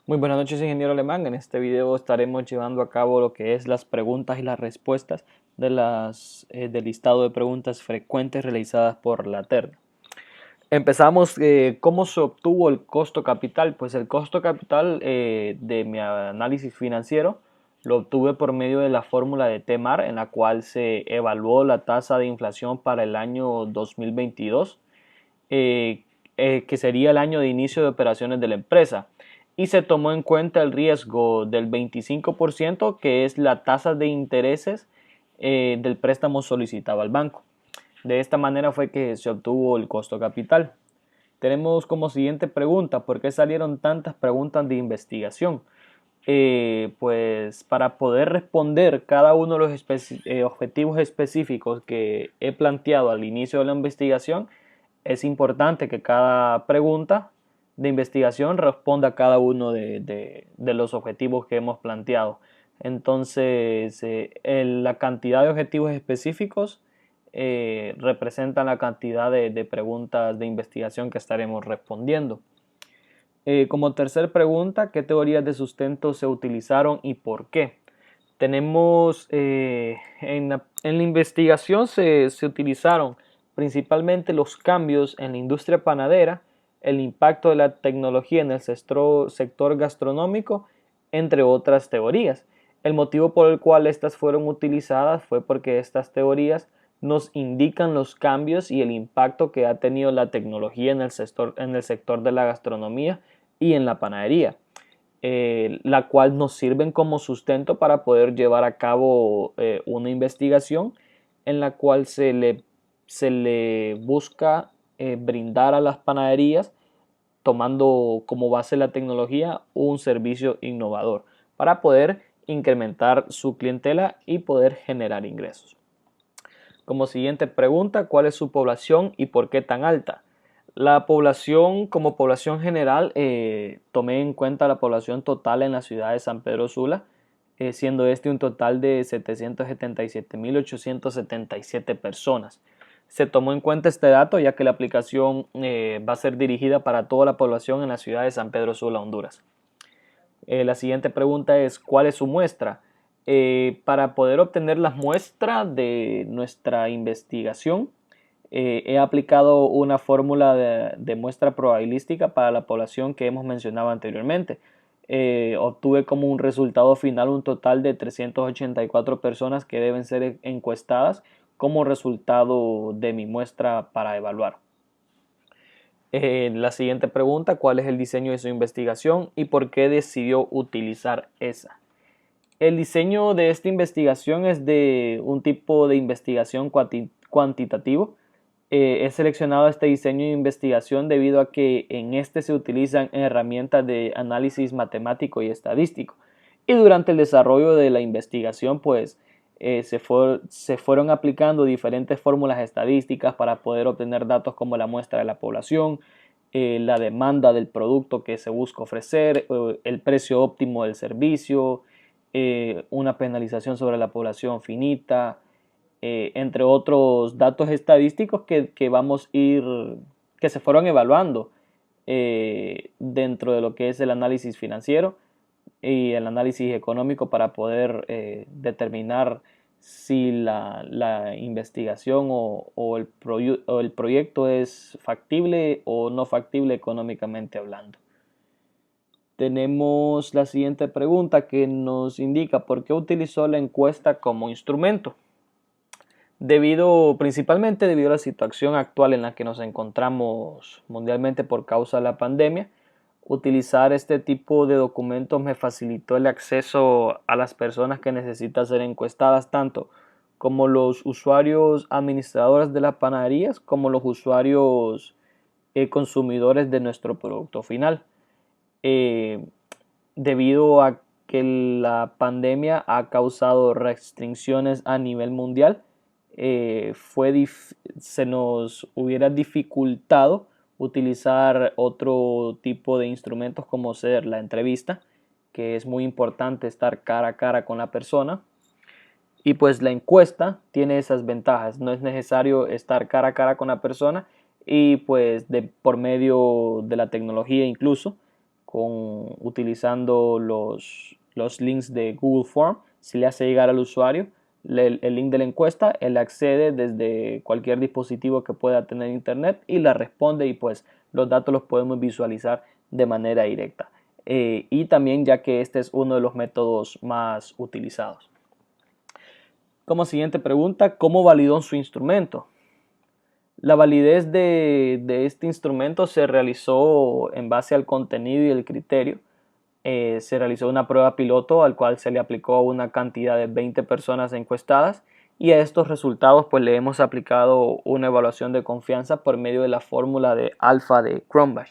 Muy buenas noches, ingeniero Alemán. En este video estaremos llevando a cabo lo que es las preguntas y las respuestas del listado de preguntas frecuentes realizadas por la terna. Empezamos, ¿cómo se obtuvo el costo capital? Pues el costo capital de mi análisis financiero lo obtuve por medio de la fórmula de TEMAR, en la cual se evaluó la tasa de inflación para el año 2022, eh, que sería el año de inicio de operaciones de la empresa, y se tomó en cuenta el riesgo del 25%, que es la tasa de intereses del préstamo solicitado al banco. De esta manera fue que se obtuvo el costo capital. Tenemos como siguiente pregunta: ¿por qué salieron tantas preguntas de investigación? Pues para poder responder cada uno de los objetivos específicos que he planteado al inicio de la investigación, es importante que cada pregunta de investigación responda a cada uno de los objetivos que hemos planteado. Entonces, la cantidad de objetivos específicos representan la cantidad de preguntas de investigación que estaremos respondiendo. Como tercer pregunta, ¿qué teorías de sustento se utilizaron y por qué? Tenemos en la investigación se utilizaron principalmente los cambios en la industria panadera, el impacto de la tecnología en el sector gastronómico, entre otras teorías. El motivo por el cual estas fueron utilizadas fue porque estas teorías nos indican los cambios y el impacto que ha tenido la tecnología en el sector de la gastronomía y en la panadería, la cual nos sirven como sustento para poder llevar a cabo una investigación en la cual se le busca brindar a las panaderías, tomando como base la tecnología, un servicio innovador para poder incrementar su clientela y poder generar ingresos. Como siguiente pregunta, ¿cuál es su población y por qué tan alta? La población, como población general, tomé en cuenta la población total en la ciudad de San Pedro Sula, siendo este un total de 777.877 personas. Se tomó en cuenta este dato ya que la aplicación va a ser dirigida para toda la población en la ciudad de San Pedro Sula, Honduras. La siguiente pregunta es: ¿cuál es su muestra? Para poder obtener las muestras de nuestra investigación, he aplicado una fórmula de muestra probabilística para la población que hemos mencionado anteriormente. Obtuve como un resultado final un total de 384 personas que deben ser encuestadas como resultado de mi muestra para evaluar. La siguiente pregunta: ¿cuál es el diseño de su investigación y por qué decidió utilizar esa? El diseño de esta investigación es de un tipo de investigación cuantitativo. He seleccionado este diseño de investigación debido a que en este se utilizan herramientas de análisis matemático y estadístico. Y durante el desarrollo de la investigación, pues se fueron aplicando diferentes fórmulas estadísticas para poder obtener datos como la muestra de la población, la demanda del producto que se busca ofrecer, el precio óptimo del servicio, una penalización sobre la población finita, entre otros datos estadísticos que se fueron evaluando dentro de lo que es el análisis financiero y el análisis económico para poder determinar si la investigación o el proyecto es factible o no factible económicamente hablando. Tenemos la siguiente pregunta que nos indica: ¿por qué utilizó la encuesta como instrumento? Principalmente debido a la situación actual en la que nos encontramos mundialmente por causa de la pandemia, utilizar este tipo de documentos me facilitó el acceso a las personas que necesitan ser encuestadas, tanto como los usuarios administradores de las panaderías como los usuarios consumidores de nuestro producto final. Eh, Debido a que la pandemia ha causado restricciones a nivel mundial, se nos hubiera dificultado utilizar otro tipo de instrumentos como ser la entrevista, que es muy importante estar cara a cara con la persona, y pues la encuesta tiene esas ventajas. No es necesario estar cara a cara con la persona, y pues por medio de la tecnología incluso utilizando los links de Google Form. Se le hace llegar al usuario el link de la encuesta, él accede desde cualquier dispositivo que pueda tener internet y la responde, y pues los datos los podemos visualizar de manera directa. Y también, ya que este es uno de los métodos más utilizados. Como siguiente pregunta, ¿cómo validó su instrumento? La validez de este instrumento se realizó en base al contenido y el criterio. Se realizó una prueba piloto al cual se le aplicó una cantidad de 20 personas encuestadas, y a estos resultados pues le hemos aplicado una evaluación de confianza por medio de la fórmula de alfa de Cronbach,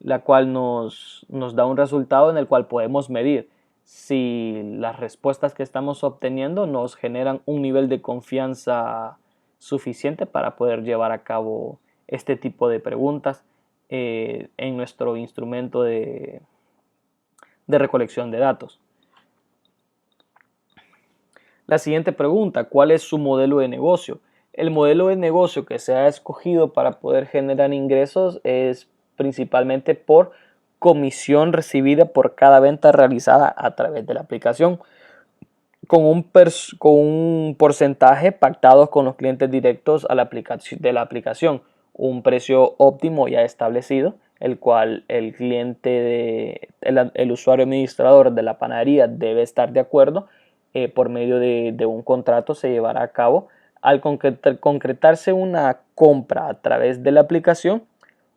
la cual nos da un resultado en el cual podemos medir si las respuestas que estamos obteniendo nos generan un nivel de confianza suficiente para poder llevar a cabo este tipo de preguntas en nuestro instrumento de recolección de datos. La siguiente pregunta, ¿cuál es su modelo de negocio? El modelo de negocio que se ha escogido para poder generar ingresos es principalmente por comisión recibida por cada venta realizada a través de la aplicación, con un porcentaje pactado con los clientes directos a de la aplicación, un precio óptimo ya establecido, el cual el cliente, el usuario administrador de la panadería debe estar de acuerdo. Por medio de un contrato se llevará a cabo. Al concretarse una compra a través de la aplicación,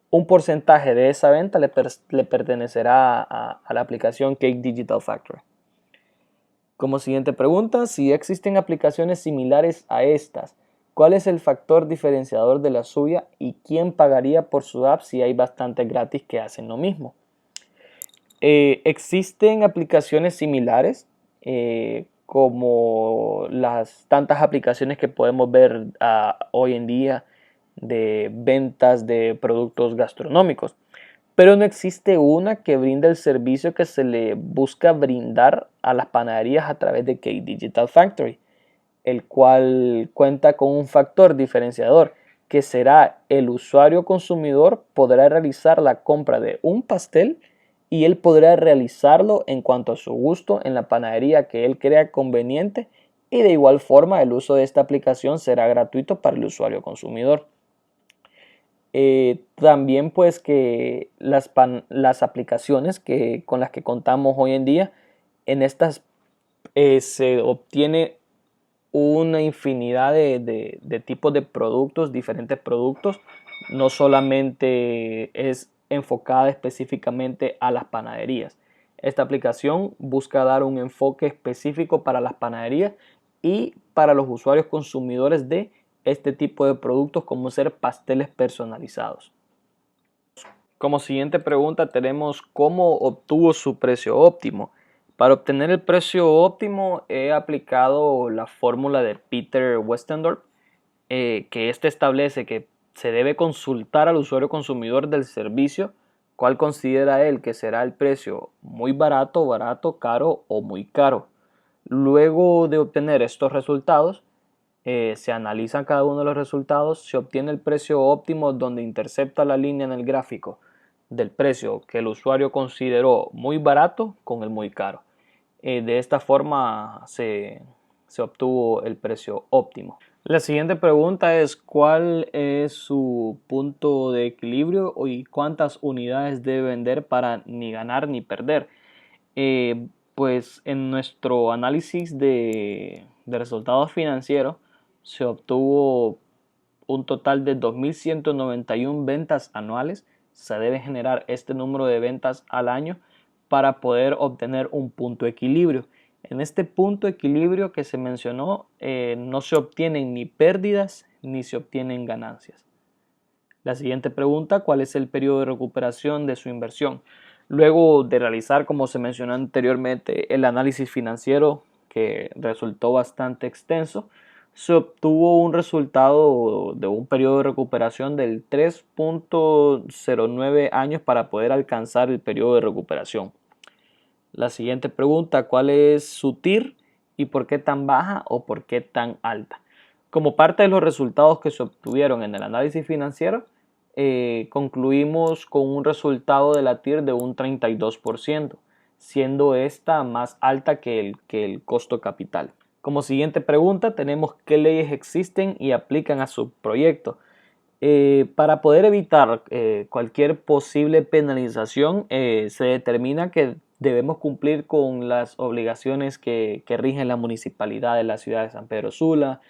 un porcentaje de esa venta le pertenecerá a la aplicación Cake Digital Factory. Como siguiente pregunta, si existen aplicaciones similares a estas, ¿cuál es el factor diferenciador de la suya y quién pagaría por su app si hay bastantes gratis que hacen lo mismo? Existen aplicaciones similares, como las tantas aplicaciones que podemos ver hoy en día de ventas de productos gastronómicos, pero no existe una que brinde el servicio que se le busca brindar a las panaderías a través de Cake Digital Factory, el cual cuenta con un factor diferenciador que será: el usuario consumidor podrá realizar la compra de un pastel y él podrá realizarlo en cuanto a su gusto en la panadería que él crea conveniente, y de igual forma el uso de esta aplicación será gratuito para el usuario consumidor. También pues que las aplicaciones con las que contamos hoy en día, en estas se obtiene una infinidad de tipos de productos, diferentes productos. No solamente es enfocada específicamente a las panaderías. Esta aplicación busca dar un enfoque específico para las panaderías y para los usuarios consumidores de este tipo de productos, como ser pasteles personalizados. Como siguiente pregunta tenemos: ¿cómo obtuvo su precio óptimo? Para obtener el precio óptimo he aplicado la fórmula de Peter Westendorp, que este establece que se debe consultar al usuario consumidor del servicio cuál considera él que será el precio muy barato, caro o muy caro. Luego de obtener estos resultados, se analizan cada uno de los resultados, se obtiene el precio óptimo, donde intercepta la línea en el gráfico del precio que el usuario consideró muy barato con el muy caro. De esta forma se obtuvo el precio óptimo. La siguiente pregunta es: ¿cuál es su punto de equilibrio y cuántas unidades debe vender para ni ganar ni perder? Pues en nuestro análisis de resultados financieros se obtuvo un total de 2.191 ventas anuales. Se debe generar este número de ventas al año para poder obtener un punto de equilibrio. En este punto de equilibrio que se mencionó, no se obtienen ni pérdidas ni se obtienen ganancias. La siguiente pregunta: ¿cuál es el periodo de recuperación de su inversión? Luego de realizar, como se mencionó anteriormente, el análisis financiero, que resultó bastante extenso, se obtuvo un resultado de un periodo de recuperación del 3.09 años para poder alcanzar el periodo de recuperación. La siguiente pregunta: ¿cuál es su TIR y por qué tan baja o por qué tan alta? Como parte de los resultados que se obtuvieron en el análisis financiero, concluimos con un resultado de la TIR de un 32%, siendo esta más alta que el costo capital. Como siguiente pregunta tenemos qué leyes existen y aplican a su proyecto. Para poder evitar cualquier posible penalización, se determina que debemos cumplir con las obligaciones que rigen la municipalidad de la ciudad de San Pedro Sula,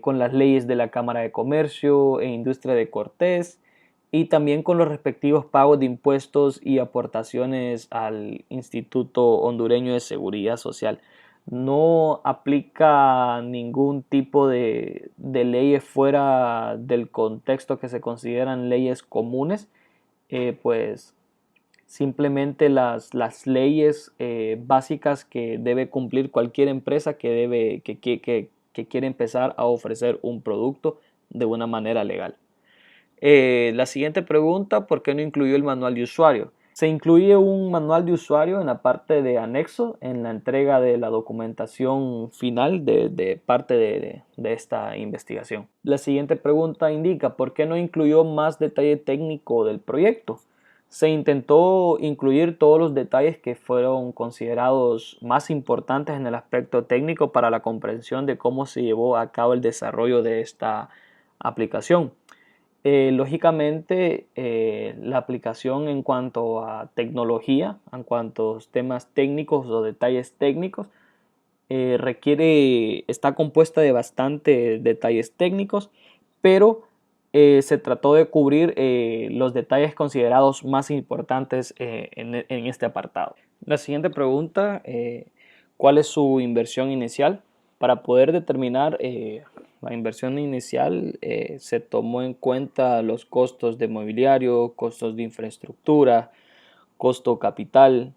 con las leyes de la Cámara de Comercio e Industria de Cortés y también con los respectivos pagos de impuestos y aportaciones al Instituto Hondureño de Seguridad Social. No aplica ningún tipo de leyes fuera del contexto que se consideran leyes comunes, pues simplemente las leyes básicas que debe cumplir cualquier empresa que quiere empezar a ofrecer un producto de una manera legal. La siguiente pregunta, ¿por qué no incluyó el manual de usuario? Se incluye un manual de usuario en la parte de anexo, en la entrega de la documentación final de parte de esta investigación. La siguiente pregunta indica, ¿por qué no incluyó más detalle técnico del proyecto? Se intentó incluir todos los detalles que fueron considerados más importantes en el aspecto técnico para la comprensión de cómo se llevó a cabo el desarrollo de esta aplicación. Lógicamente, la aplicación en cuanto a tecnología, en cuanto a temas técnicos o detalles técnicos, está compuesta de bastantes detalles técnicos, pero se trató de cubrir los detalles considerados más importantes en este apartado. La siguiente pregunta, ¿cuál es su inversión inicial? Para poder determinar la inversión inicial, se tomó en cuenta los costos de mobiliario, costos de infraestructura, costo capital,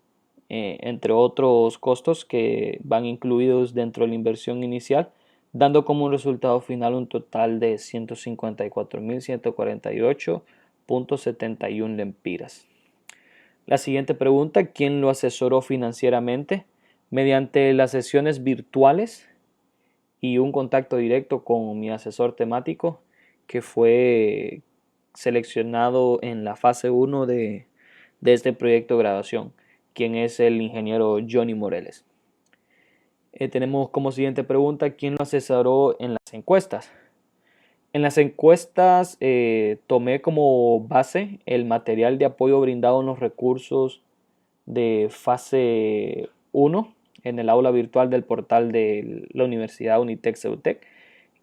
entre otros costos que van incluidos dentro de la inversión inicial, dando como un resultado final un total de 154.148.71 lempiras. La siguiente pregunta, ¿quién lo asesoró financieramente? Mediante las sesiones virtuales y un contacto directo con mi asesor temático, que fue seleccionado en la fase 1 de este proyecto de graduación, quien es el ingeniero Johnny Moreles. Tenemos como siguiente pregunta, ¿quién lo asesoró en las encuestas? En las encuestas tomé como base el material de apoyo brindado en los recursos de fase 1 en el aula virtual del portal de la Universidad Unitec Ceutec,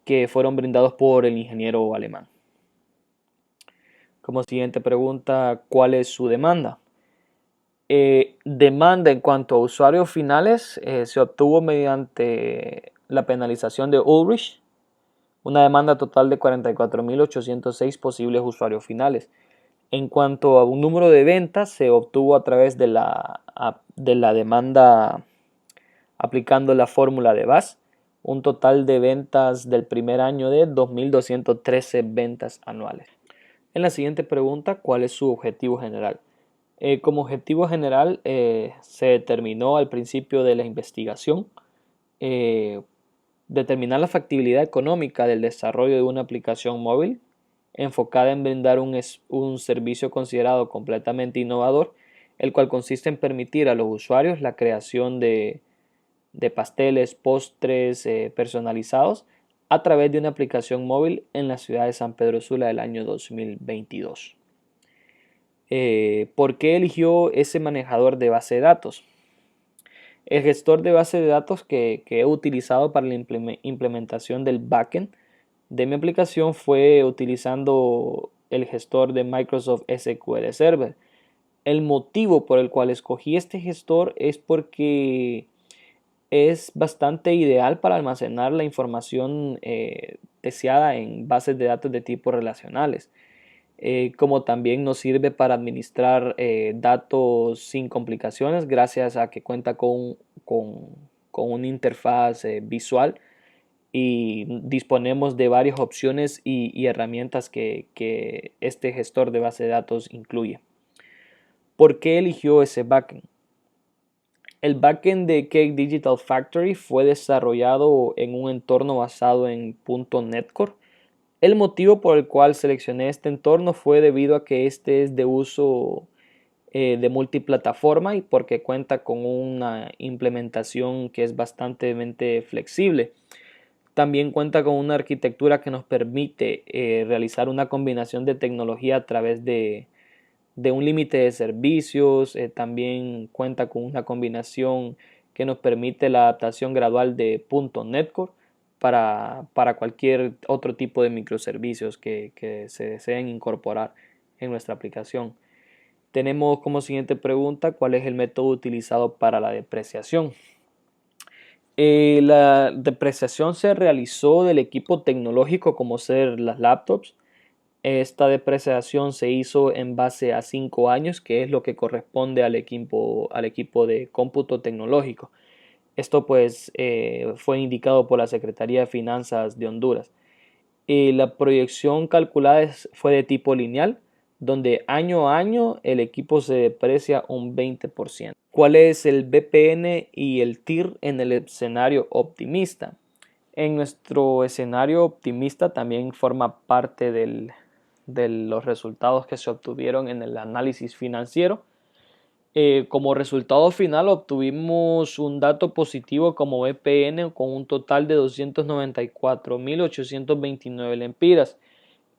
que fueron brindados por el ingeniero alemán. Como siguiente pregunta, ¿cuál es su demanda? Demanda en cuanto a usuarios finales se obtuvo mediante la penalización de Ulrich, una demanda total de 44.806 posibles usuarios finales. En cuanto a un número de ventas, se obtuvo a través de la demanda aplicando la fórmula de BAS, un total de ventas del primer año de 2.213 ventas anuales. En la siguiente pregunta, ¿cuál es su objetivo general? Como objetivo general se determinó al principio de la investigación determinar la factibilidad económica del desarrollo de una aplicación móvil enfocada en brindar un servicio considerado completamente innovador, el cual consiste en permitir a los usuarios la creación de pasteles, postres personalizados a través de una aplicación móvil en la ciudad de San Pedro Sula del año 2022. ¿Por qué eligió ese manejador de base de datos? El gestor de base de datos que he utilizado para la implementación del backend de mi aplicación fue utilizando el gestor de Microsoft SQL Server. El motivo por el cual escogí este gestor es porque es bastante ideal para almacenar la información deseada en bases de datos de tipo relacionales. Como también nos sirve para administrar datos sin complicaciones gracias a que cuenta con una interfaz visual y disponemos de varias opciones y herramientas que este gestor de base de datos incluye. ¿Por qué eligió ese backend? El backend de Cake Digital Factory fue desarrollado en un entorno basado en .NET Core, El motivo por el cual seleccioné este entorno fue debido a que este es de uso de multiplataforma y porque cuenta con una implementación que es bastante flexible. También cuenta con una arquitectura que nos permite realizar una combinación de tecnología a través de un límite de servicios. También cuenta con una combinación que nos permite la adaptación gradual de .NET Core para cualquier otro tipo de microservicios que se deseen incorporar en nuestra aplicación. Tenemos como siguiente pregunta, ¿cuál es el método utilizado para la depreciación? La depreciación se realizó del equipo tecnológico como ser las laptops. Esta depreciación se hizo en base a 5 años, que es lo que corresponde al equipo de cómputo tecnológico. Esto pues fue indicado por la Secretaría de Finanzas de Honduras. La proyección calculada fue de tipo lineal, donde año a año el equipo se deprecia un 20%. ¿Cuál es el BPN y el TIR en el escenario optimista? En nuestro escenario optimista también forma parte de los resultados que se obtuvieron en el análisis financiero. Como resultado final obtuvimos un dato positivo como BPN con un total de 294.829 lempiras,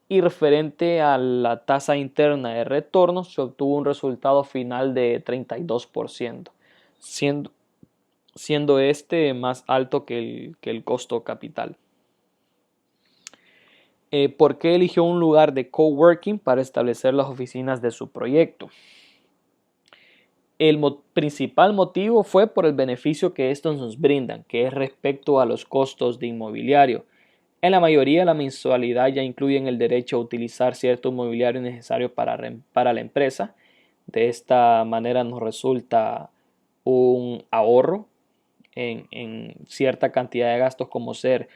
y referente a la tasa interna de retorno se obtuvo un resultado final de 32%, siendo este más alto que el costo capital. ¿Por qué eligió un lugar de coworking para establecer las oficinas de su proyecto? El principal motivo fue por el beneficio que estos nos brindan, que es respecto a los costos de inmobiliario. En la mayoría, la mensualidad ya incluye el derecho a utilizar cierto mobiliario necesario para la empresa. De esta manera nos resulta un ahorro en cierta cantidad de gastos, como ser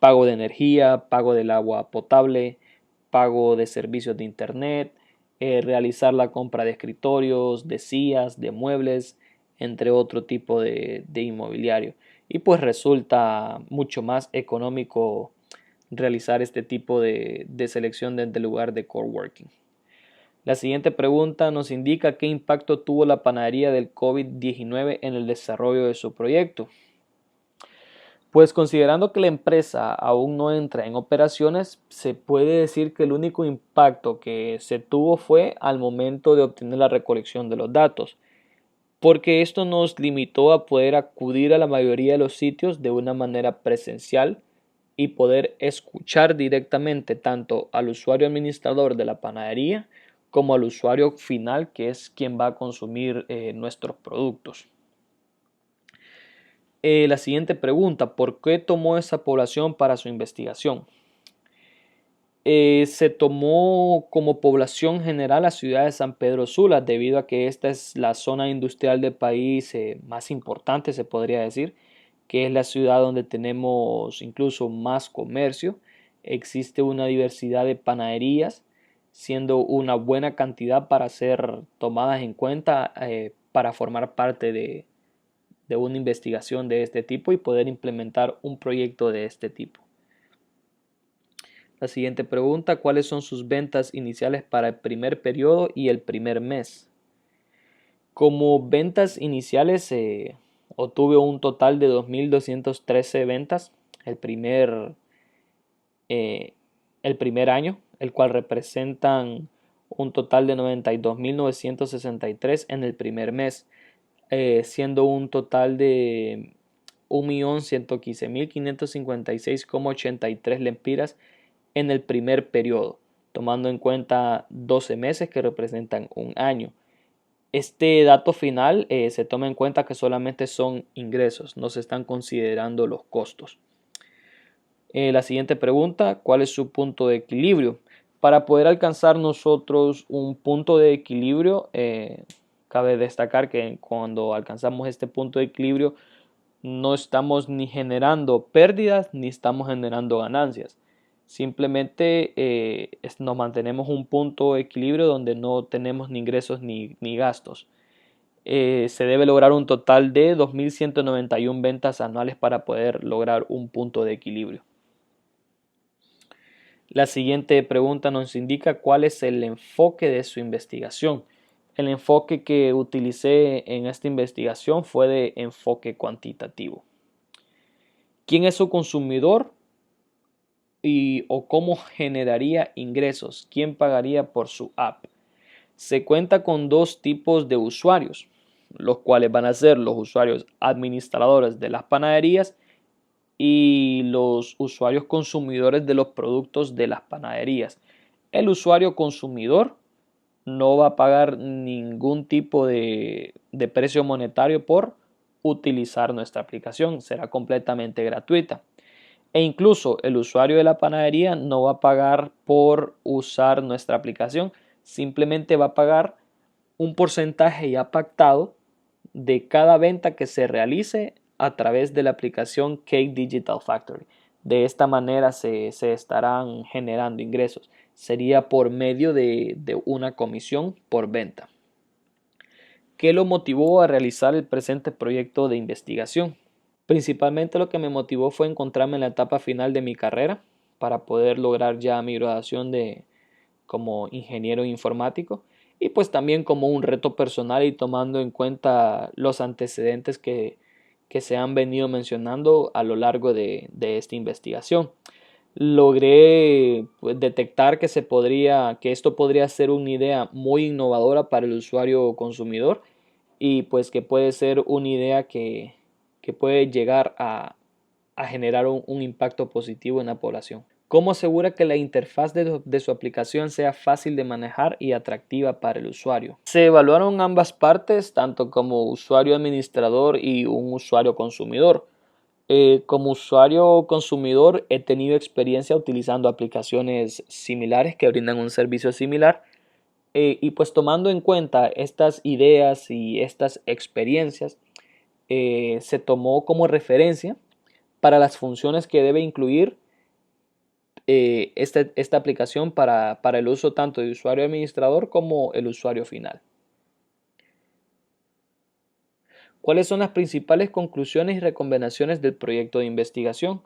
pago de energía, pago del agua potable, pago de servicios de internet, realizar la compra de escritorios, de sillas, de muebles, entre otro tipo de inmobiliario. Y pues resulta mucho más económico realizar este tipo de selección del lugar de coworking. La siguiente pregunta nos indica qué impacto tuvo la panadería del COVID-19 en el desarrollo de su proyecto. Pues considerando que la empresa aún no entra en operaciones, se puede decir que el único impacto que se tuvo fue al momento de obtener la recolección de los datos, porque esto nos limitó a poder acudir a la mayoría de los sitios de una manera presencial y poder escuchar directamente tanto al usuario administrador de la panadería como al usuario final, que es quien va a consumir nuestros productos. La siguiente pregunta, ¿por qué tomó esa población para su investigación? Se tomó como población general la ciudad de San Pedro Sula, debido a que esta es la zona industrial del país más importante, se podría decir, que es la ciudad donde tenemos incluso más comercio. Existe una diversidad de panaderías, siendo una buena cantidad para ser tomadas en cuenta para formar parte de una investigación de este tipo y poder implementar un proyecto de este tipo. La siguiente pregunta, ¿cuáles son sus ventas iniciales para el primer periodo y el primer mes? Como ventas iniciales obtuve un total de 2.213 ventas el primer año, el cual representan un total de 92.963 en el primer mes, siendo un total de 1.115.556,83 lempiras en el primer periodo, tomando en cuenta 12 meses que representan un año. Este dato final se toma en cuenta que solamente son ingresos, no se están considerando los costos. La siguiente pregunta, ¿cuál es su punto de equilibrio? Para poder alcanzar nosotros un punto de equilibrio, cabe destacar que cuando alcanzamos este punto de equilibrio no estamos ni generando pérdidas ni estamos generando ganancias. Simplemente nos mantenemos un punto de equilibrio donde no tenemos ni ingresos ni gastos. Se debe lograr un total de 2.191 ventas anuales para poder lograr un punto de equilibrio. La siguiente pregunta nos indica cuál es el enfoque de su investigación. El enfoque que utilicé en esta investigación fue de enfoque cuantitativo. ¿Quién es su consumidor o cómo generaría ingresos? ¿Quién pagaría por su app? Se cuenta con dos tipos de usuarios, los cuales van a ser los usuarios administradores de las panaderías y los usuarios consumidores de los productos de las panaderías. El usuario consumidor no va a pagar ningún tipo de precio monetario por utilizar nuestra aplicación, será completamente gratuita. E incluso el usuario de la panadería no va a pagar por usar nuestra aplicación, simplemente va a pagar un porcentaje ya pactado de cada venta que se realice a través de la aplicación Cake Digital Factory. De esta manera se estarán generando ingresos. Sería por medio de una comisión por venta. ¿Qué lo motivó a realizar el presente proyecto de investigación? Principalmente lo que me motivó fue encontrarme en la etapa final de mi carrera para poder lograr ya mi graduación como ingeniero informático y pues también como un reto personal y tomando en cuenta los antecedentes que se han venido mencionando a lo largo de esta investigación. Logré pues, detectar que esto podría ser una idea muy innovadora para el usuario consumidor y pues que puede ser una idea que puede llegar a generar un impacto positivo en la población. ¿Cómo asegura que la interfaz de su aplicación sea fácil de manejar y atractiva para el usuario? Se evaluaron ambas partes, tanto como usuario administrador y un usuario consumidor. Como usuario consumidor he tenido experiencia utilizando aplicaciones similares que brindan un servicio similar y pues tomando en cuenta estas ideas y estas experiencias se tomó como referencia para las funciones que debe incluir esta aplicación para el uso tanto de usuario administrador como el usuario final. ¿Cuáles son las principales conclusiones y recomendaciones del proyecto de investigación?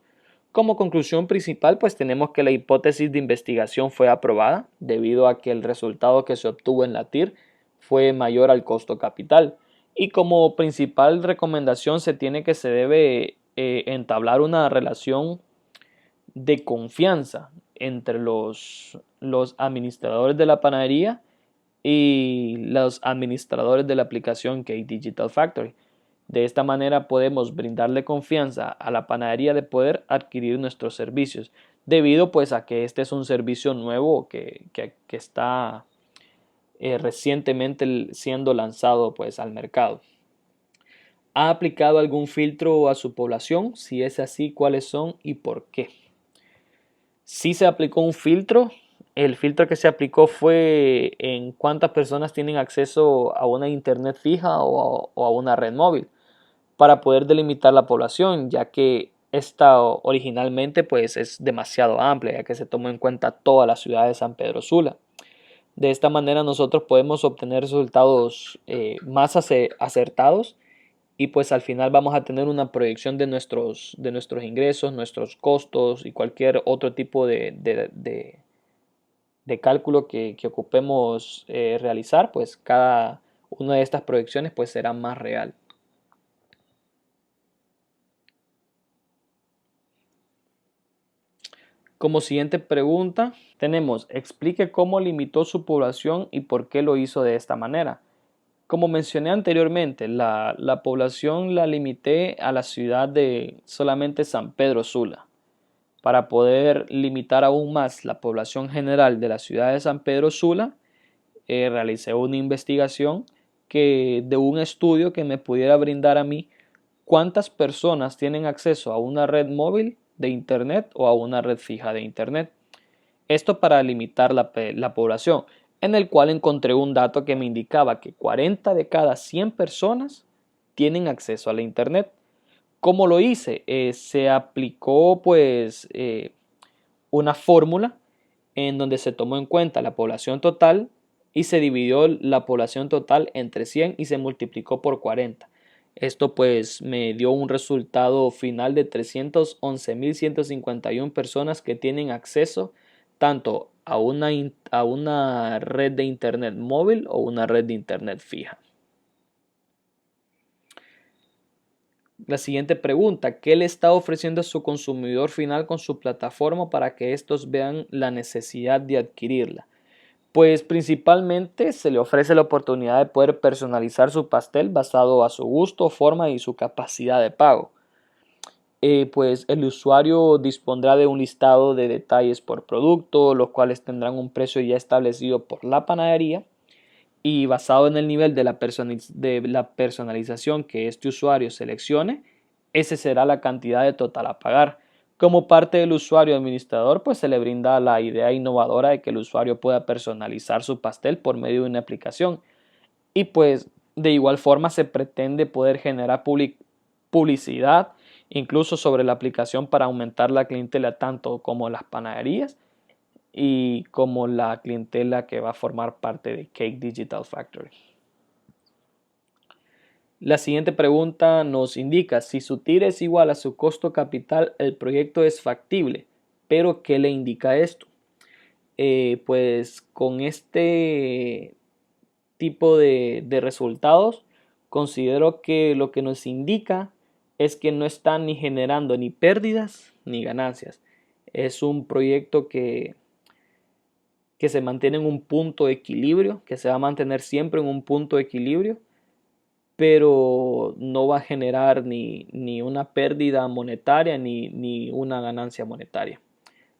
Como conclusión principal, pues tenemos que la hipótesis de investigación fue aprobada debido a que el resultado que se obtuvo en la TIR fue mayor al costo capital. Y como principal recomendación se debe entablar una relación de confianza entre los administradores de la panadería y los administradores de la aplicación Cake Digital Factory. De esta manera podemos brindarle confianza a la panadería de poder adquirir nuestros servicios, debido pues a que este es un servicio nuevo que está recientemente siendo lanzado pues al mercado. ¿Ha aplicado algún filtro a su población? Si es así, ¿cuáles son y por qué? Sí se aplicó un filtro. El filtro que se aplicó fue en cuántas personas tienen acceso a una internet fija o a una red móvil para poder delimitar la población, ya que esta originalmente pues es demasiado amplia, ya que se tomó en cuenta toda la ciudad de San Pedro Sula. De esta manera nosotros podemos obtener resultados más acertados y pues al final vamos a tener una proyección de nuestros ingresos, nuestros costos y cualquier otro tipo de cálculo que ocupemos realizar, pues cada una de estas proyecciones pues será más real. Como siguiente pregunta tenemos, explique cómo limitó su población y por qué lo hizo de esta manera. Como mencioné anteriormente, la población la limité a la ciudad de solamente San Pedro Sula. Para poder limitar aún más la población general de la ciudad de San Pedro Sula, realicé una investigación de un estudio que me pudiera brindar a mí cuántas personas tienen acceso a una red móvil de Internet o a una red fija de Internet. Esto para limitar la población, en el cual encontré un dato que me indicaba que 40 de cada 100 personas tienen acceso a la Internet. ¿Cómo lo hice? Se aplicó pues una fórmula en donde se tomó en cuenta la población total y se dividió la población total entre 100 y se multiplicó por 40. Esto pues me dio un resultado final de 311.151 personas que tienen acceso tanto a una red de internet móvil o una red de internet fija. La siguiente pregunta, ¿qué le está ofreciendo a su consumidor final con su plataforma para que estos vean la necesidad de adquirirla? Pues principalmente se le ofrece la oportunidad de poder personalizar su pastel basado a su gusto, forma y su capacidad de pago. Pues el usuario dispondrá de un listado de detalles por producto, los cuales tendrán un precio ya establecido por la panadería y basado en el nivel de la personalización que este usuario seleccione, esa será la cantidad de total a pagar. Como parte del usuario administrador, pues se le brinda la idea innovadora de que el usuario pueda personalizar su pastel por medio de una aplicación. Y pues de igual forma se pretende poder generar publicidad incluso sobre la aplicación para aumentar la clientela tanto como las panaderías y como la clientela que va a formar parte de Cake Digital Factory. La siguiente pregunta nos indica si su TIR es igual a su costo capital, el proyecto es factible, pero ¿qué le indica esto? Pues con este tipo de resultados, considero que lo que nos indica es que no están ni generando ni pérdidas ni ganancias. Es un proyecto que se mantiene en un punto de equilibrio, que se va a mantener siempre en un punto de equilibrio, pero no va a generar ni una pérdida monetaria ni una ganancia monetaria.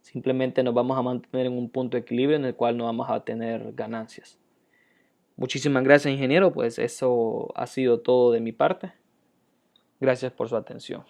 Simplemente nos vamos a mantener en un punto de equilibrio en el cual no vamos a tener ganancias. Muchísimas gracias, ingeniero. Pues eso ha sido todo de mi parte. Gracias por su atención.